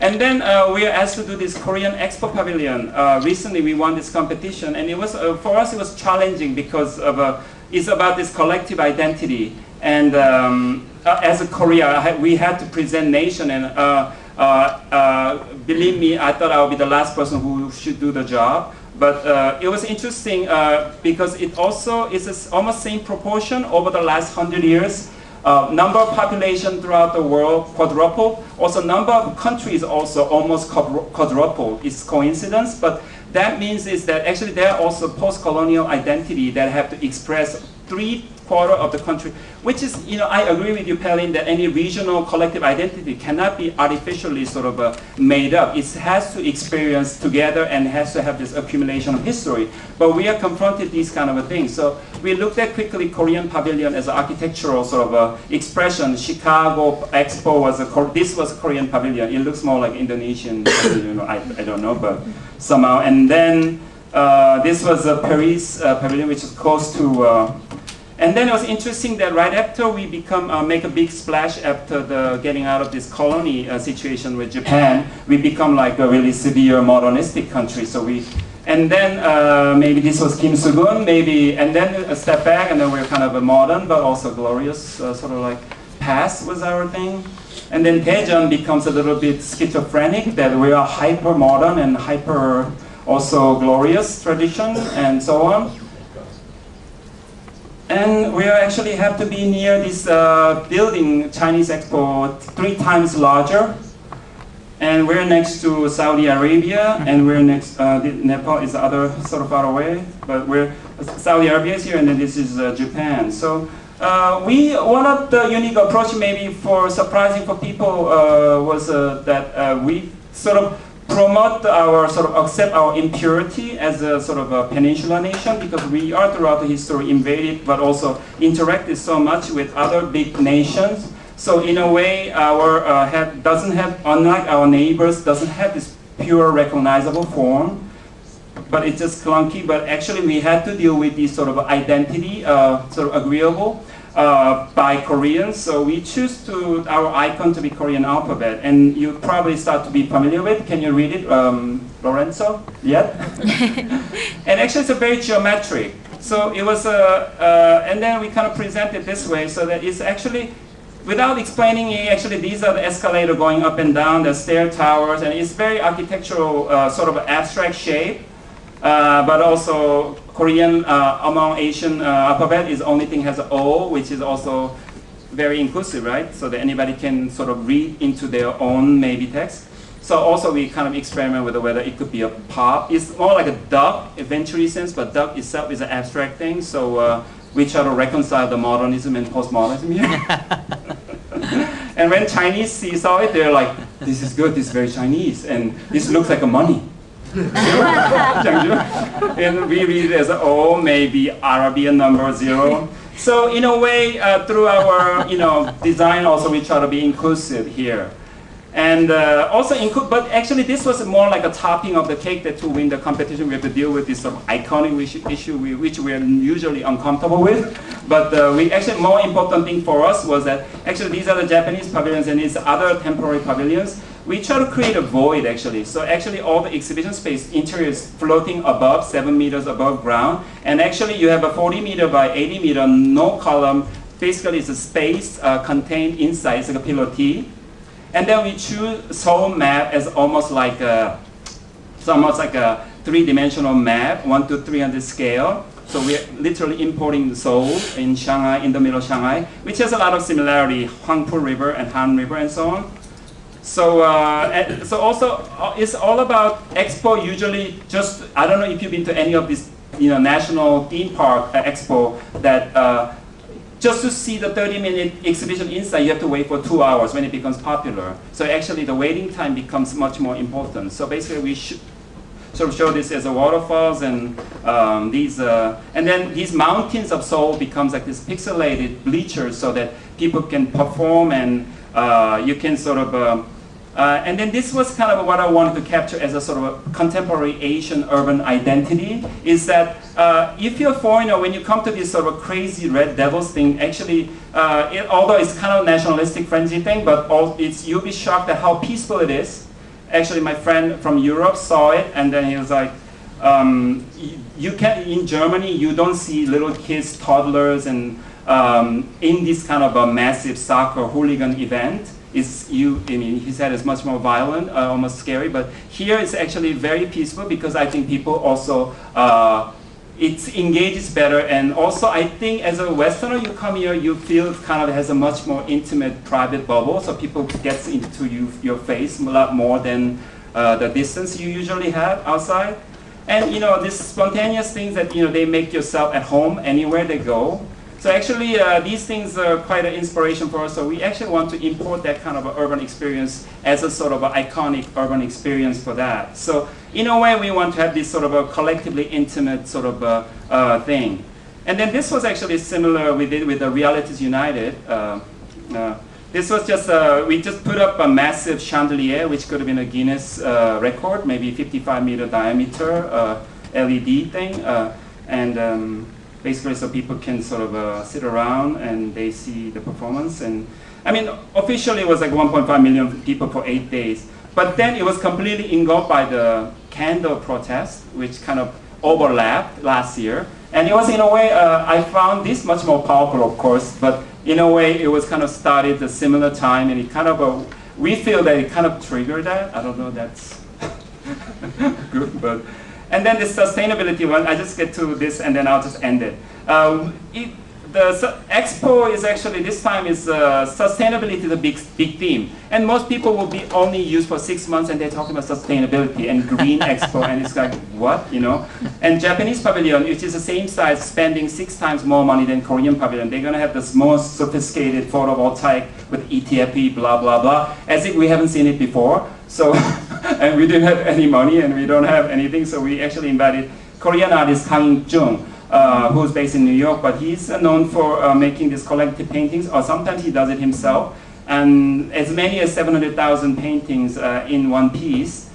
And then we are asked to do this Korean Expo Pavilion. Recently we won this competition, and it was for us it was challenging because of it's about this collective identity. And as a Korea, we had to present nation, and believe me, I thought I would be the last person who should do the job. But it was interesting because it also is almost same proportion over the last 100 years. Number of population throughout the world quadrupled. Also, number of countries also almost quadrupled. It's coincidence, but that means is that actually there are also post-colonial identity that have to express 3/4 of the country, which is, you know, I agree with you, Pelin, that any regional collective identity cannot be artificially sort of made up. It has to experience together and has to have this accumulation of history. But we are confronted these kind of things. So we looked at quickly Korean pavilion as an architectural sort of expression. Chicago Expo was this was a Korean pavilion. It looks more like Indonesian pavilion, I don't know, but somehow. And then this was a Paris pavilion, which is close to. And then it was interesting that right after we make a big splash after the getting out of this colony situation with Japan, we become like a really severe modernistic country. So and then maybe this was Kim Soo-gun, maybe, and then a step back, and then we're kind of a modern but also glorious sort of like past was our thing. And then Daejeon becomes a little bit schizophrenic, that we are hyper modern and hyper also glorious tradition and so on. And we actually have to be near this building, Chinese Expo, 3 times larger. And we're next to Saudi Arabia, and we're next, Nepal is the other sort of far away, but Saudi Arabia is here, and then this is Japan. So one of the unique approach maybe for surprising for people was that we sort of promote accept our impurity as a sort of a peninsula nation, because we are throughout the history invaded but also interacted so much with other big nations. So in a way, our doesn't have, unlike our neighbors, doesn't have this pure recognizable form, but it's just clunky. But actually we had to deal with this sort of identity, sort of agreeable by Koreans. So we choose our icon to be Korean alphabet, and you probably start to be familiar with. Can you read it, Lorenzo? Yet? And actually it's a very geometric. So it was and then we kind of present it this way, so that it's actually, without explaining it, actually these are the escalator going up and down, the stair towers, and it's very architectural, sort of abstract shape. But also Korean among Asian alphabet is only thing has an O, which is also very inclusive, right? So that anybody can sort of read into their own maybe text. So also we kind of experiment with whether it could be a pop. It's more like a duck, eventually sense, but duck itself is an abstract thing. So we try to reconcile the modernism and postmodernism here. And when Chinese saw it, they're like, this is good, this is very Chinese, and this looks like a money. And we read it as O, maybe Arabian number 0. So in a way, through our design, also we try to be inclusive here. And also include, but actually this was more like a topping of the cake, that to win the competition we have to deal with this sort of iconic issue which we are usually uncomfortable with. But we actually, more important thing for us was that actually these are the Japanese pavilions and these other temporary pavilions. We try to create a void actually. So actually all the exhibition space interior is floating above, 7 meters above ground. And actually you have a 40 meter by 80 meter, no column. Basically it's a space contained inside, it's like a pillar T. And then we choose Seoul map as almost like a 3-dimensional map, 1 to 300 scale. So we're literally importing Seoul in Shanghai, in the middle of Shanghai, which has a lot of similarity, Hwangpu River and Han River and so on. So, so also it's all about Expo. Usually, just I don't know if you've been to any of these, national theme park expo that just to see the 30-minute exhibition inside, you have to wait for 2 hours when it becomes popular. So actually, the waiting time becomes much more important. So basically, we should sort of show this as a waterfalls and and then these mountains of Seoul becomes like this pixelated bleachers, so that people can perform and you can sort of. And then this was kind of what I wanted to capture as a sort of a contemporary Asian urban identity, is that if you're a foreigner, when you come to this sort of crazy Red Devils thing, actually, although it's kind of nationalistic frenzy thing, but you'll be shocked at how peaceful it is. actually my friend from Europe saw it, and then he was like, you can, in Germany, you don't see little kids, toddlers, and in this kind of a massive soccer hooligan event. I mean, he said it's much more violent, almost scary, but here it's actually very peaceful because I think people also, it engages better, and also I think as a Westerner, you come here, you feel it kind of has a much more intimate, private bubble, so people get into your face a lot more than the distance you usually have outside. And you know, these spontaneous things that they make yourself at home anywhere they go. So actually, these things are quite an inspiration for us. So we actually want to import that kind of an urban experience as a sort of an iconic urban experience for that. So in a way, we want to have this sort of a collectively intimate sort of a thing. And then this was actually similar we did with the Realities United. This was just, we just put up a massive chandelier, which could have been a Guinness record, maybe 55-meter diameter LED thing. Basically, so people can sort of sit around and they see the performance. And I mean, officially it was like 1.5 million people for 8 days. But then it was completely engulfed by the candle protest, which kind of overlapped last year. And it was, in a way, I found this much more powerful, of course, but in a way it was kind of started at a similar time, and it kind of, we feel that it kind of triggered that. I don't know, that's good, but. And then the sustainability one, I just get to this and then I'll just end it. The expo is actually, this time is sustainability is a big theme. And most people will be only used for 6 months and they're talking about sustainability and green expo, and it's like, what, And Japanese pavilion, which is the same size, spending 6 times more money than Korean pavilion. They're gonna have this most sophisticated photovoltaic with ETFE, blah, blah, blah, as if we haven't seen it before. So, and we didn't have any money and we don't have anything, so we actually invited Korean artist Kang Jung, who's based in New York, but he's known for making these collective paintings, or sometimes he does it himself, and as many as 700,000 paintings in one piece.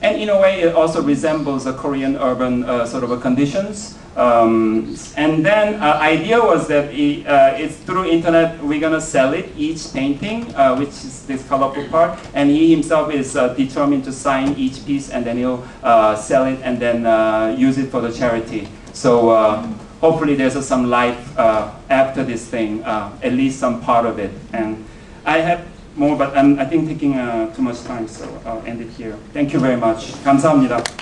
And in a way, it also resembles a Korean urban sort of a conditions. And then idea was that it's through internet, we're gonna sell it, each painting, which is this colorful part, and he himself is determined to sign each piece, and then he'll sell it and then use it for the charity. So hopefully there's some life after this thing, at least some part of it. And I have more, but I'm, I think, taking too much time, so I'll end it here. Thank you very much. 감사합니다.